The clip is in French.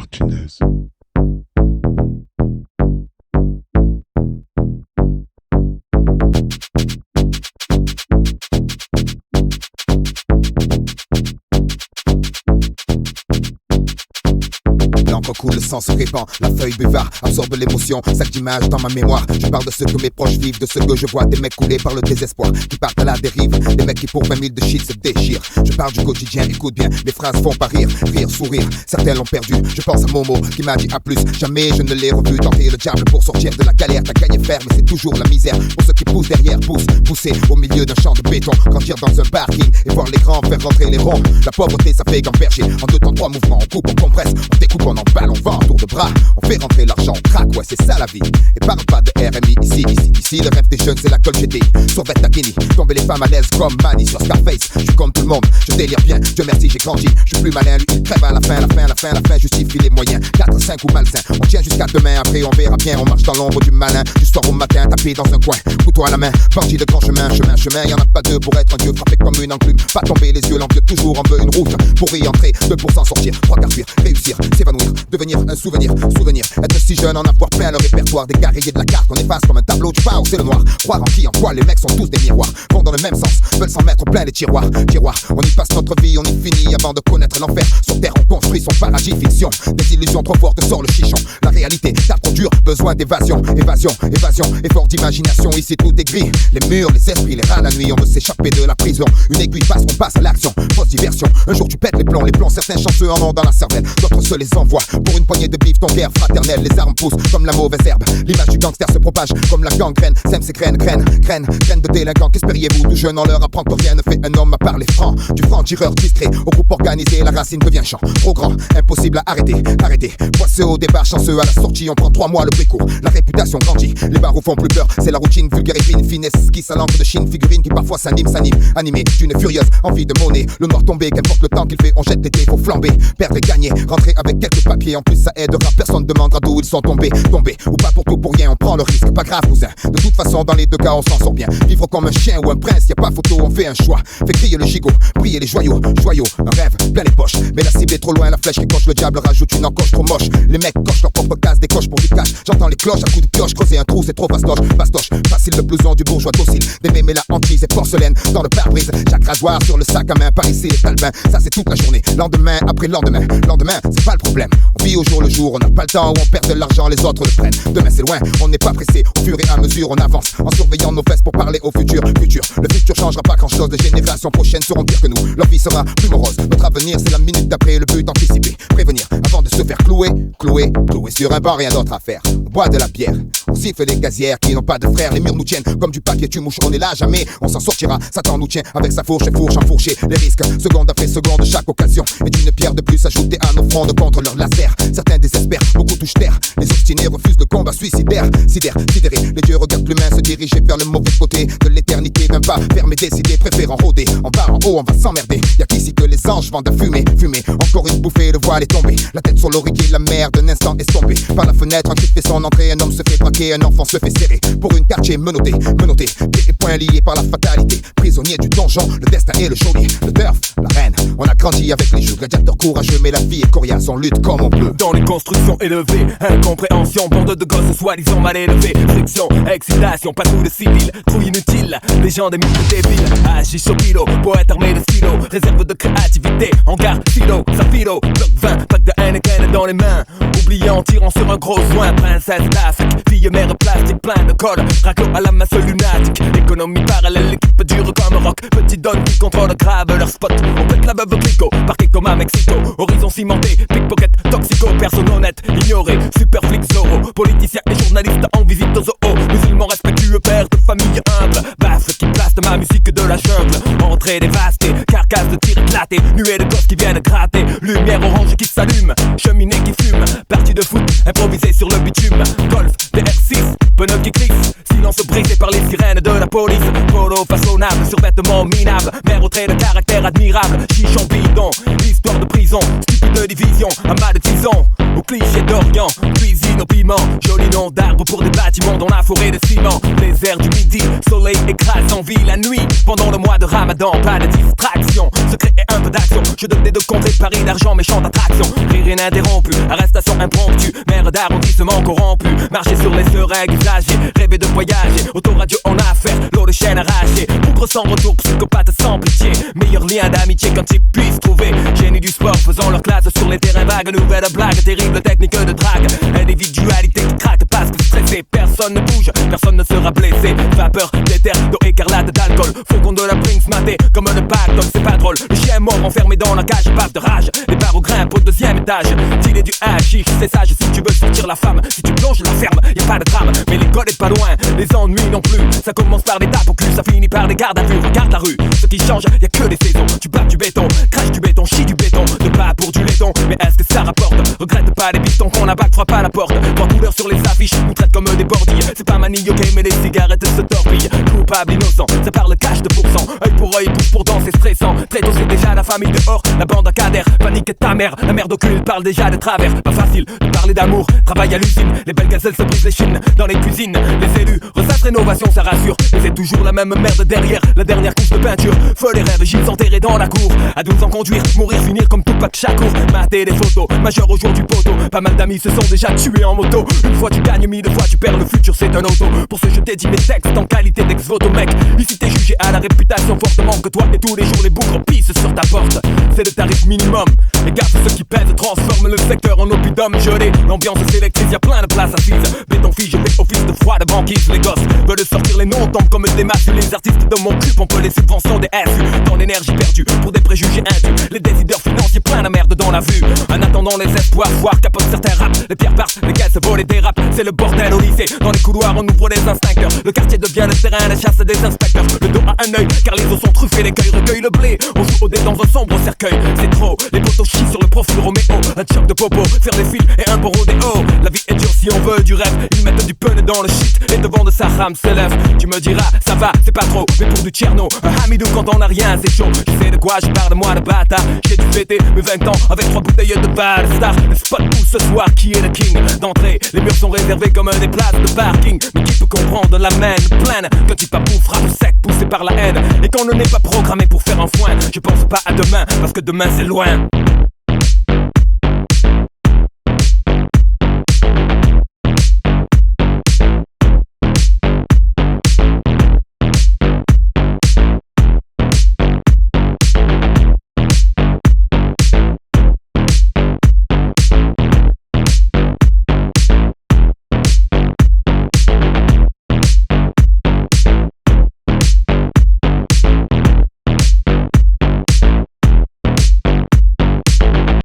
Martinez. L'encre coule, le sang se répand, la feuille buvard absorbe l'émotion, sac d'images dans ma mémoire. Je parle de ce que mes proches vivent, de ce que je vois, des mecs coulés par le désespoir, qui partent à la dérive, des mecs qui pour 20 000 de shit se déchirent. Je parle du quotidien, écoute bien, les phrases font pas rire, rire, sourire, certains l'ont perdu. Je pense à Momo qui m'a dit à plus, jamais je ne l'ai revu tenter le diable pour sortir de la galère. T'as gagné faire, mais c'est toujours la misère pour ceux qui poussent derrière, pousser au milieu d'un champ de béton, grandir dans un parking et voir les grands faire rentrer les ronds. La pauvreté ça fait gamberger, en 2 temps 3 mouvements, on coupe, on compresse, on découpe, on emballe, on vend, tour de bras, on fait rentrer l'argent, on craque, ouais c'est ça la vie. Et parle pas de RMI ici, le rêve des jeunes c'est la colle GT. Sur Vetta Guinée, tomber les femmes à l'aise comme Manny sur Scarface. Je suis comme tout le monde, je délire bien, Dieu merci j'ai grandi. Je suis plus malin, lui il crève à la fin justifie les moyens. 4, 5 ou malsain, on tient jusqu'à demain, après on verra bien. On marche dans l'ombre du malin, du soir au matin, tapé dans un coin, couteau à la main, bandit de grand chemin, y'en a pas deux pour être un dieu, frappé comme une enclume. Pas tomber les yeux, l'envieux toujours en veut une route pour y entrer, 2 pour s'en sortir, 3 quarts fuir, réussir, s'évanouir, devenir un souvenir, être si jeune, en avoir plein le répertoire, des carriers de la carte qu'on efface comme un tableau du chaos, c'est le noir. Croire en qui, en quoi, les mecs sont tous des miroirs, vont dans le même sens, veulent s'en mettre plein les tiroirs, on y passe notre vie, on y finit avant de connaître l'enfer. Sur terre on construit son paradis fiction, des illusions trop fortes sort le chichon. La réalité tape trop dur, besoin d'évasion, effort d'imagination, ici tout est gris. Les murs, les esprits, les rats la nuit, on veut s'échapper de la prison. Une aiguille passe, on passe à l'action, fausse diversion. Un jour tu pètes les plombs, certains chanceux en ont dans la cervelle, d'autres se les envoient. Pour une poignée de bif, ton guerre fraternelle, les armes poussent comme la mauvaise herbe. L'image du gangster se propage comme la gangrène, sème ses graines de délinquants. Qu'espériez-vous tout jeune, on leur apprend que rien ne fait un homme à part les francs. Du franc-tireur discret au groupe organisé, la racine devient champ. Trop grand, impossible à arrêter. Poisseux au départ, chanceux à la sortie, on prend 3 mois le prix court. La réputation grandit, les barreaux font plus peur, c'est la routine vulgaire et fine, finesse, esquisse à l'encre de Chine, figurine qui parfois s'anime, animé d'une furieuse envie de monnaie. Le noir tombé, qu'importe le temps qu'il fait, on jette l'été, faut flamber, perdre et gagner, rentrer avec quelques papiers, en plus ça aidera, personne demandera d'où ils sont tombés, ou pas pour tout pour rien, on prend le risque, pas grave cousin, de toute façon dans les 2 cas on s'en sort bien, vivre comme un chien ou un prince, y a pas photo, on fait un choix, fait crier le gigot, briller les joyaux, un rêve plein les poches, mais la cible est trop loin, la flèche qui coche, le diable rajoute une encoche trop moche, les mecs cochent leur propre case, décochent pour du cash, j'entends les cloches à coups de pioche, creuser un trou c'est trop fastoche, facile le blouson du bourgeois docile, des mémés la hantise et porcelaine dans le pare-brise, chaque rasoir sur le sac à main, par ici les talbins, ça c'est toute la journée, lendemain après lendemain, c'est pas le problème, on vit au jour le jour, on n'a pas le temps où on perd de l'argent, les autres le prennent, demain c'est loin, on n'est pas pressé, au fur et à mesure on avance, en surveillant nos fesses pour parler au futur, le futur changera pas grand chose, les générations prochaines seront pires que nous, leur vie sera plus morose, notre avenir c'est la minute d'après, le but anticiper, prévenir, avant de se faire clouer sur un banc, rien d'autre à faire, on boit de la bière, on siffle les gazières qui n'ont pas de frères, les murs nous tiennent comme du papier, tu mouches, on est là jamais, on s'en sortira, Satan nous tient avec sa fourche enfourchée, les risques, seconde après seconde, chaque occasion est une pierre de plus ajoutée à nos frondes contre leur laser, certains désespèrent, beaucoup touchent terre, les obstinés refusent le combat suicidaire, sidérés, les dieux regardent l'humain se diriger vers le mauvais côté de l'éternité, d'un pas fermé, décidé, préférant rôder, en bas, en haut, on va s'emmerder, y'a qu'ici que les anges vendent à fumer, encore une bouffée, le voile est tombé, la tête sur l'oreiller, la mer d'un instant estompée, par la fenêtre, un qui fait son entrée, un homme se fait braquer, un enfant se fait serrer, pour une quartier menotté, pieds et poings liés par la fatalité, prisonnier du donjon, le destin est le geôlier, le turf, la reine, on a grandi avec les jeux, gladiateurs courageux, mais la vie est coriace, on lutte comme on peut. Dans les constructions élevées, incompréhension, bande de gosses soi-disant mal élevés, friction, excitation, patrouille de civils, trouille inutile, des gens des mythes débiles, agis au kilo, poète armé de stylo, réserve de créativité, hangar, silo, safilo, bloc 20, pack de Heineken dans les mains, oublié en tirant sur un gros joint, princesse d'Afrique, fille mère plastique, plein de colle, raclo à la masse lunatique, économie parallèle, l'équipe dure comme rock, petit donne qui contrôle grave leur spot, on pète la veuve clico, parquet comme à Mexico, horizon cimenté, pickpocket, toxico, personne honnête, ignoré, super flic Zorro, politicien et journaliste en visite au zoo, musulman respectueux, père de famille humble, baffle qui place ma musique de la jungle, entrée dévastée, carcasse de tir éclaté, nuée de gosses qui viennent gratter, lumière orange qui s'allume, cheminée qui fume, partie de foot improvisée sur le bitume, golf, DR6, pneus qui glissent, silence brisé par les sirènes de la police, polo façonnable, survêtement minable, mère au trait de caractère admirable, chichon bidon, histoire de prison, stupide division, amas de tison, au cliché d'Orient, cuisine au piment, joli nom d'arbre pour des bâtiments dans la forêt de ciment, les airs du midi, soleil écrase en vie la nuit, pendant le mois de Ramadan, pas de distraction, secret et un peu d'action. Je donne des deux contrées de Paris d'argent, méchante attraction. Rire ininterrompu, arrestation impromptue. Maire d'arrondissement corrompu. Marcher sur les seringues usagées, rêver de voyager. Autoradio en affaires, l'eau de chaîne arrachée. Bougre sans retour, psychopathe sans pitié. Meilleur lien d'amitié qu'un type puisse trouver. Génie du sport faisant leur classe sur les terrains vagues. Nouvelle blague, terrible technique de drague. Individualité qui craque parce que stressé. Personne ne bouge, personne ne sera blessé. Vapeur d'éther, d'eau écarlate, d'alcool. Faucon de la Brinks maté comme le pactole, c'est pas drôle. Le chien mort enfermé dans la cage, bave de rage. Les barres au grimpe au deuxième étage. Dealer du hashish, c'est sage si tu veux sortir la femme. Si tu plonges la ferme, y a pas de drame. Mais l'école est pas loin, les ennuis non plus. Ça commence par des tapes au cul, ça finit par des gardes à vue. Regarde la rue, ce qui change, y a que les saisons. Tu bats du béton, crache du béton, chie du béton. De pas pour du laiton, mais est-ce que ça rapporte? Regrette pas les pistons qu'on a bac, frappe à la porte. Voir couleur sur les affiches, nous traite comme des bordilles. C'est pas manie, ok, mais les cigarettes se torpillent. Coupable, innocent, ça parle cash de pourcent. Œil pour œil, bouche pour dent, c'est stressant. Très tôt, c'est déjà la famille dehors, la bande à cadère. Panique est ta mère, la merde occulte parle déjà de travers. Pas facile de parler d'amour, travail à l'usine. Les belles gazelles se brisent les chines dans les cuisines. Les élus, ressassent rénovation, ça rassure. Mais c'est toujours la même merde derrière, la dernière couche de peinture. Feu les rêves, Gilles enterrés dans la cour. À 12 ans conduire, mourir, finir comme Tupac Shakur. Mater les photos, majeur au jour du poteau. Pas mal d'amis se sont déjà tués en moto. Une fois tu gagnes, 1000 fois tu perds, le futur c'est un auto. Pour ce je dédie mes textes en qualité d'ex-voto mec. Ici t'es jugé à la réputation fortement que toi. Et tous les jours les bougres pissent sur ta porte. C'est le tarif minimum. Les gars, ceux qui pèsent transforment le secteur en oppidum gelé. L'ambiance s'électrise, y'a plein de places assises. Béton figé, office de froid de banquise. Les gosses veulent sortir les noms, tombent comme des masses. Les artistes de mon cul pompent les subventions des SU. Dans l'énergie perdue pour des préjugés indus. Les décideurs financiers plein de merde dans la vue. En attendant les espoirs, voir capotent certains raps. Les pierres partent, les caisses volent et dérapent. C'est le bordel au lycée. Dans les couloirs on ouvre les instincteurs. Le quartier devient le terrain de chasse des inspecteurs. Le dos à un œil, car les os sont truffés. L'écueil recueille le blé. On joue au dé dans un sombre cercueil. C'est trop, les potos chient sur le profil Roméo. Un choc de popo, faire des fils et un beau rodéo. La vie est dure si on veut du rêve. Ils mettent du pun dans le shit et devant de sa rame se lève. Tu me diras, ça va, c'est pas trop. Mais pour du tcherno, un hamidou quand on a rien, c'est chaud. Tu sais de quoi je parle, moi de bâtard. J'ai dû fêter mes 20 ans avec 3 bouteilles de Val Star. Les spots poussent ce soir, qui est le king? D'entrée, les murs sont réservés comme des places de parking. Mais qui peut comprendre la main pleine? Que tu papou frappe sec, poussé par la haine. Et qu'on ne n'est pas programmé pour faire un foin. Je pense pas à demain, parce que demain c'est loin.